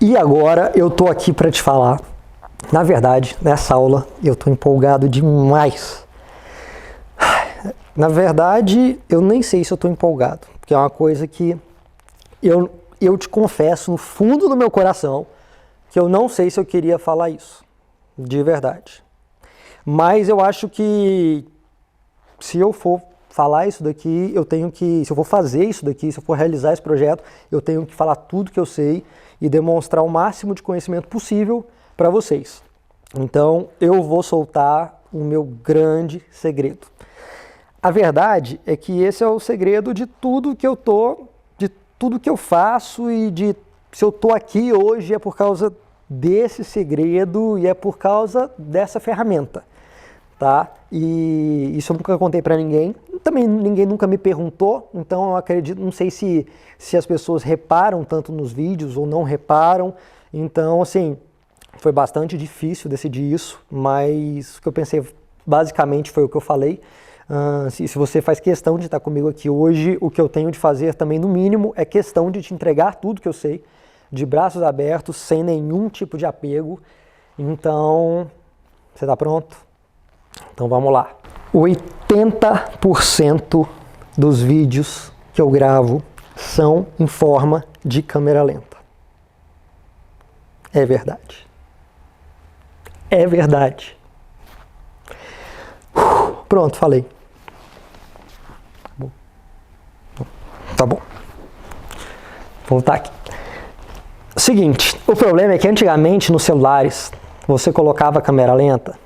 E agora eu tô aqui para te falar, na verdade, nessa aula eu tô empolgado demais. Na verdade, eu nem sei se eu tô empolgado, porque é uma coisa que eu te confesso no fundo do meu coração que eu não sei se eu queria falar isso, de verdade. Mas eu acho que se eu for falar isso daqui, eu tenho que, se eu for fazer isso daqui, se eu for realizar esse projeto, eu tenho que falar tudo que eu sei e demonstrar o máximo de conhecimento possível para vocês. Então, eu vou soltar o meu grande segredo. A verdade é que esse é o segredo de tudo que eu de tudo que eu faço e de se eu tô aqui hoje é por causa desse segredo e é por causa dessa ferramenta. Tá? E isso eu nunca contei para ninguém, também ninguém nunca me perguntou, então eu acredito, não sei se as pessoas reparam tanto nos vídeos ou não reparam, então assim, foi bastante difícil decidir isso, mas o que eu pensei basicamente foi o que eu falei. Se você faz questão de estar comigo aqui hoje, o que eu tenho de fazer também no mínimo é questão de te entregar tudo que eu sei, de braços abertos, sem nenhum tipo de apego, então, você está pronto? Então vamos lá. 80% dos vídeos que eu gravo são em forma de câmera lenta. É verdade. É verdade. Pronto, falei. Tá bom. Vou voltar aqui. Seguinte, o problema é que antigamente nos celulares você colocava a câmera lenta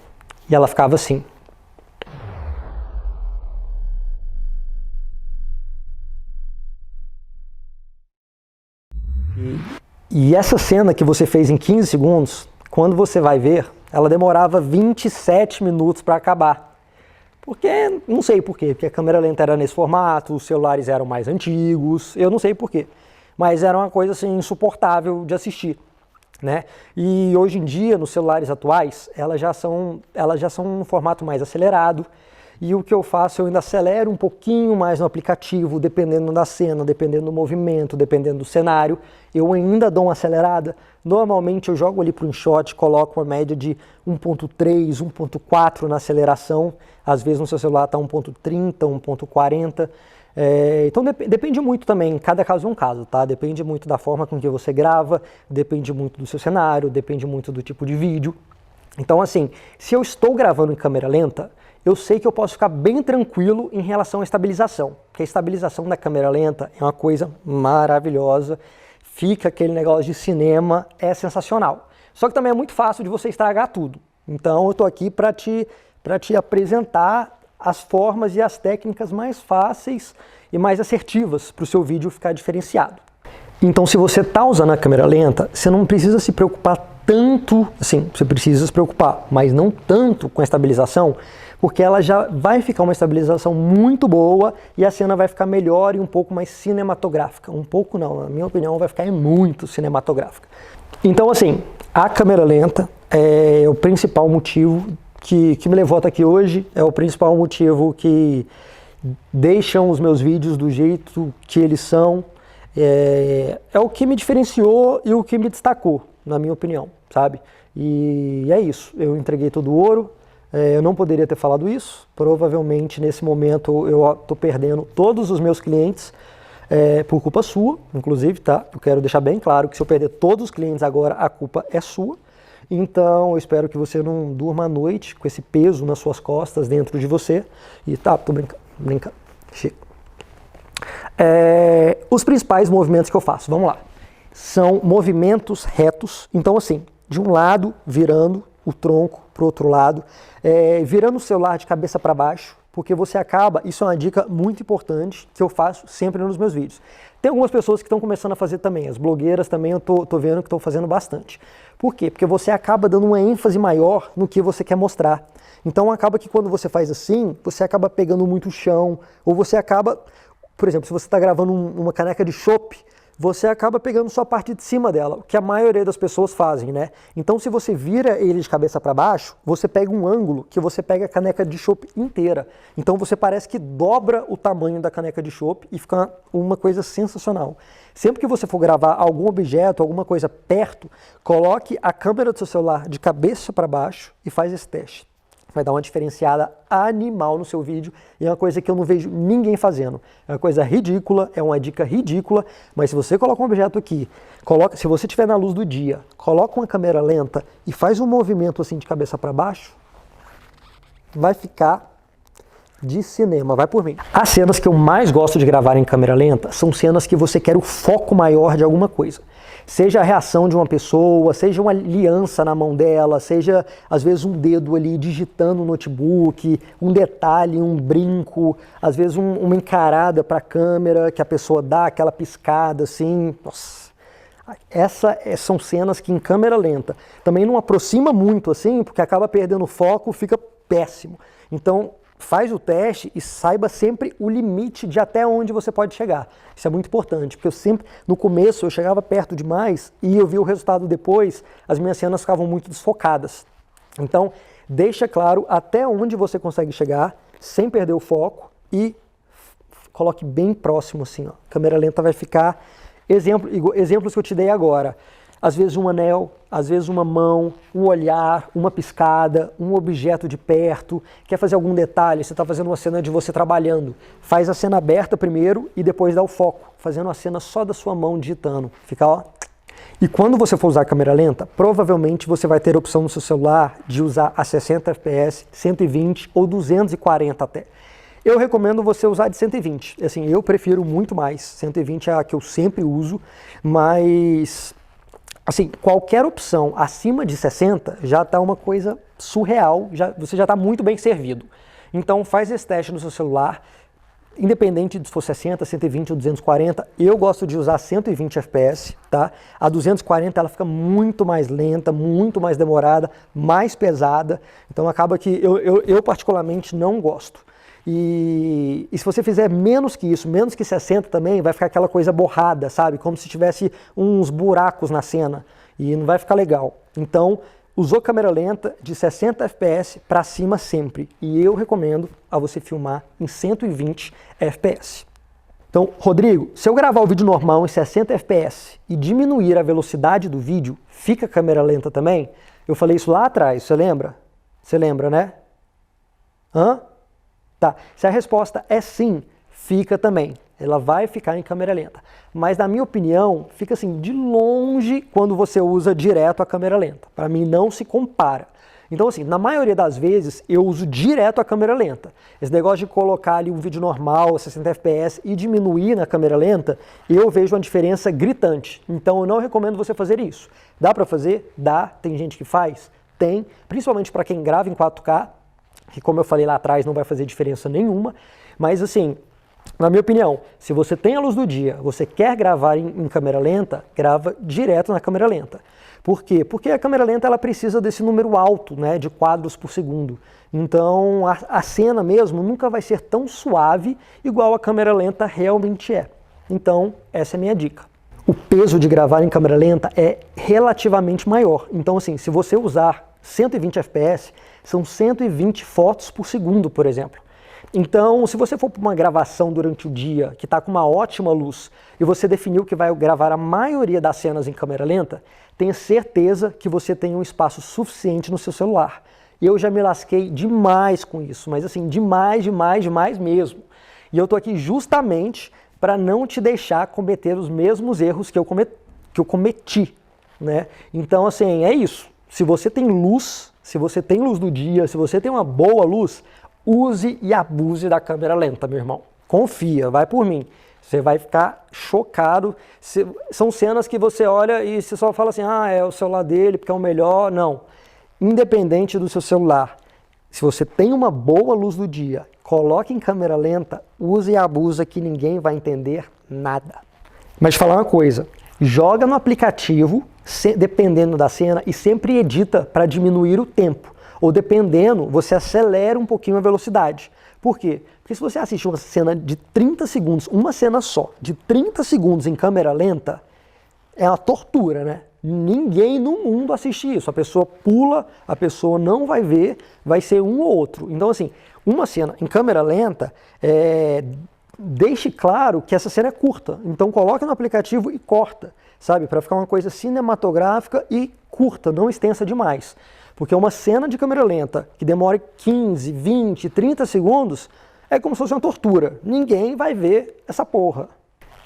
e ela ficava assim. E essa cena que você fez em 15 segundos, quando você vai ver, ela demorava 27 minutos para acabar. Porque, não sei por quê, porque a câmera lenta era nesse formato, os celulares eram mais antigos, eu não sei por quê. Mas era uma coisa assim insuportável de assistir. Né? E hoje em dia, nos celulares atuais, elas já são um formato mais acelerado, e o que eu faço, eu ainda acelero um pouquinho mais no aplicativo, dependendo da cena, dependendo do movimento, dependendo do cenário, eu ainda dou uma acelerada. Normalmente eu jogo ali para o InShot, coloco uma média de 1.3, 1.4 na aceleração, às vezes no seu celular está 1.30, 1.40, então depende muito também, cada caso é um caso, tá? Depende muito da forma com que você grava, depende muito do seu cenário, depende muito do tipo de vídeo. Então assim, se eu estou gravando em câmera lenta, eu sei que eu posso ficar bem tranquilo em relação à estabilização, porque a estabilização da câmera lenta é uma coisa maravilhosa, fica aquele negócio de cinema, é sensacional. Só que também é muito fácil de você estragar tudo. Então eu estou aqui para te apresentar as formas e as técnicas mais fáceis e mais assertivas para o seu vídeo ficar diferenciado. Então, se você está usando a câmera lenta, você não precisa se preocupar tanto, assim, você precisa se preocupar, mas não tanto com a estabilização, porque ela já vai ficar uma estabilização muito boa e a cena vai ficar melhor e um pouco mais cinematográfica. Um pouco não, na minha opinião, vai ficar muito cinematográfica. Então, assim, a câmera lenta é o principal motivo que me levou até aqui hoje, é o principal motivo que deixam os meus vídeos do jeito que eles são, é o que me diferenciou e o que me destacou, na minha opinião, sabe? E é isso, eu entreguei todo o ouro, eu não poderia ter falado isso, provavelmente nesse momento eu estou perdendo todos os meus clientes por culpa sua, inclusive, tá? Eu quero deixar bem claro que se eu perder todos os clientes agora, a culpa é sua. Então, eu espero que você não durma à noite com esse peso nas suas costas, dentro de você. E tá, tô brincando, chega. Os principais movimentos que eu faço, vamos lá. São movimentos retos, então assim, de um lado, virando o tronco para o outro lado, virando o celular de cabeça para baixo, porque você acaba, isso é uma dica muito importante que eu faço sempre nos meus vídeos. Tem algumas pessoas que estão começando a fazer também, as blogueiras também eu tô vendo que estão fazendo bastante. Por quê? Porque você acaba dando uma ênfase maior no que você quer mostrar. Então acaba que quando você faz assim, você acaba pegando muito chão, ou você acaba, por exemplo, se você está gravando uma caneca de chopp, você acaba pegando só a parte de cima dela, o que a maioria das pessoas fazem, né? Então, se você vira ele de cabeça para baixo, você pega um ângulo que você pega a caneca de chopp inteira. Então, você parece que dobra o tamanho da caneca de chopp e fica uma coisa sensacional. Sempre que você for gravar algum objeto, alguma coisa perto, coloque a câmera do seu celular de cabeça para baixo e faz esse teste. Vai dar uma diferenciada animal no seu vídeo e é uma coisa que eu não vejo ninguém fazendo. É uma coisa ridícula, é uma dica ridícula, mas se você coloca um objeto aqui, se você estiver na luz do dia, coloca uma câmera lenta e faz um movimento assim de cabeça para baixo, vai ficar de cinema, vai por mim. As cenas que eu mais gosto de gravar em câmera lenta são cenas que você quer o foco maior de alguma coisa. Seja a reação de uma pessoa, seja uma aliança na mão dela, seja às vezes um dedo ali digitando no notebook, um detalhe, um brinco, às vezes uma encarada para a câmera, que a pessoa dá aquela piscada assim. Nossa, são cenas que em câmera lenta também não aproxima muito assim, porque acaba perdendo o foco, fica péssimo. Então, faz o teste e saiba sempre o limite de até onde você pode chegar. Isso é muito importante, porque no começo, eu chegava perto demais e eu vi o resultado depois, as minhas cenas ficavam muito desfocadas. Então, deixa claro até onde você consegue chegar, sem perder o foco e coloque bem próximo assim, ó. A câmera lenta vai ficar... Exemplos que eu te dei agora. Às vezes um anel, às vezes uma mão, um olhar, uma piscada, um objeto de perto, quer fazer algum detalhe, você está fazendo uma cena de você trabalhando, faz a cena aberta primeiro e depois dá o foco, fazendo a cena só da sua mão digitando, fica ó. E quando você for usar a câmera lenta, provavelmente você vai ter a opção no seu celular de usar a 60 fps, 120 ou 240 até. Eu recomendo você usar de 120, assim, eu prefiro muito mais, 120 é a que eu sempre uso, mas... Assim, qualquer opção acima de 60 já está uma coisa surreal, você já está muito bem servido. Então faz esse teste no seu celular, independente de se for 60, 120 ou 240, eu gosto de usar 120 fps, tá? A 240 ela fica muito mais lenta, muito mais demorada, mais pesada, então acaba que eu particularmente não gosto. E se você fizer menos que isso, menos que 60 também, vai ficar aquela coisa borrada, sabe? Como se tivesse uns buracos na cena e não vai ficar legal. Então, usou câmera lenta de 60 fps para cima sempre. E eu recomendo a você filmar em 120 fps. Então, Rodrigo, se eu gravar o vídeo normal em 60 fps e diminuir a velocidade do vídeo, fica a câmera lenta também? Eu falei isso lá atrás, você lembra? Você lembra, né? Hã? Tá, se a resposta é sim, fica também. Ela vai ficar em câmera lenta. Mas na minha opinião, fica assim, de longe quando você usa direto a câmera lenta. Para mim não se compara. Então assim, na maioria das vezes eu uso direto a câmera lenta. Esse negócio de colocar ali um vídeo normal, 60 fps e diminuir na câmera lenta, eu vejo uma diferença gritante. Então eu não recomendo você fazer isso. Dá para fazer? Dá. Tem gente que faz? Tem. Principalmente para quem grava em 4K. Que como eu falei lá atrás não vai fazer diferença nenhuma, mas assim, na minha opinião, se você tem a luz do dia, você quer gravar em câmera lenta, grava direto na câmera lenta. Por quê? Porque a câmera lenta ela precisa desse número alto, né, de quadros por segundo. Então a cena mesmo nunca vai ser tão suave igual a câmera lenta realmente é. Então essa é a minha dica. O peso de gravar em câmera lenta é relativamente maior. Então assim, se você usar 120 fps, são 120 fotos por segundo, por exemplo. Então, se você for para uma gravação durante o dia, que está com uma ótima luz, e você definiu que vai gravar a maioria das cenas em câmera lenta, tenha certeza que você tem um espaço suficiente no seu celular. Eu já me lasquei demais com isso, mas assim, demais mesmo. E eu estou aqui justamente para não te deixar cometer os mesmos erros que eu cometi, né? Então, assim, é isso. Se você tem luz, se você tem luz do dia, se você tem uma boa luz, use e abuse da câmera lenta, meu irmão. Confia, vai por mim. Você vai ficar chocado. São cenas que você olha e você só fala assim, ah, é o celular dele porque é o melhor. Não. Independente do seu celular, se você tem uma boa luz do dia, coloque em câmera lenta, use e abusa que ninguém vai entender nada. Mas falar uma coisa, joga no aplicativo, dependendo da cena, e sempre edita para diminuir o tempo. Ou dependendo, você acelera um pouquinho a velocidade. Por quê? Porque se você assistir uma cena de 30 segundos, uma cena só, de 30 segundos em câmera lenta, é uma tortura, né? Ninguém no mundo assiste isso. A pessoa pula, a pessoa não vai ver, vai ser um ou outro. Então, assim, uma cena em câmera lenta, deixe claro que essa cena é curta. Então, coloque no aplicativo e corta, sabe? Para ficar uma coisa cinematográfica e curta, não extensa demais. Porque uma cena de câmera lenta que demore 15, 20, 30 segundos é como se fosse uma tortura. Ninguém vai ver essa porra.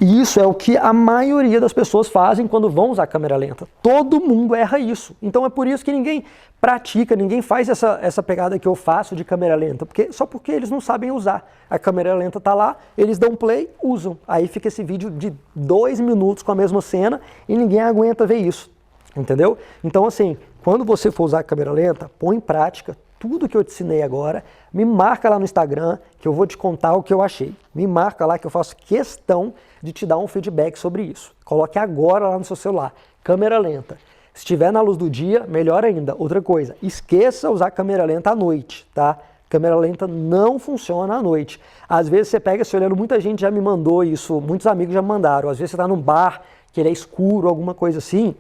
E isso é o que a maioria das pessoas fazem quando vão usar câmera lenta. Todo mundo erra isso. Então é por isso que ninguém pratica, ninguém faz essa pegada que eu faço de câmera lenta. Só porque eles não sabem usar. A câmera lenta tá lá, eles dão play, usam. Aí fica esse vídeo de 2 minutos com a mesma cena e ninguém aguenta ver isso. Entendeu? Então assim, quando você for usar a câmera lenta, põe em prática tudo que eu te ensinei agora, me marca lá no Instagram que eu vou te contar o que eu achei. Me marca lá que eu faço questão de te dar um feedback sobre isso. Coloque agora lá no seu celular, câmera lenta. Se estiver na luz do dia, melhor ainda. Outra coisa, esqueça usar câmera lenta à noite, tá? Câmera lenta não funciona à noite. Às vezes você pega se olhando, muita gente já me mandou isso, muitos amigos já me mandaram. Às vezes você está num bar, que ele é escuro, alguma coisa assim,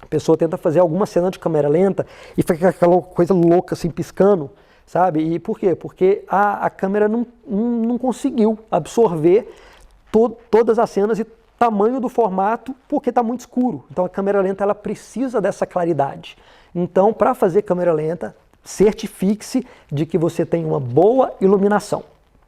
a pessoa tenta fazer alguma cena de câmera lenta e fica aquela coisa louca assim, piscando, sabe? E por quê? Porque a câmera não conseguiu absorver todas as cenas e tamanho do formato porque está muito escuro. Então a câmera lenta ela precisa dessa claridade. Então para fazer câmera lenta, certifique-se de que você tem uma boa iluminação.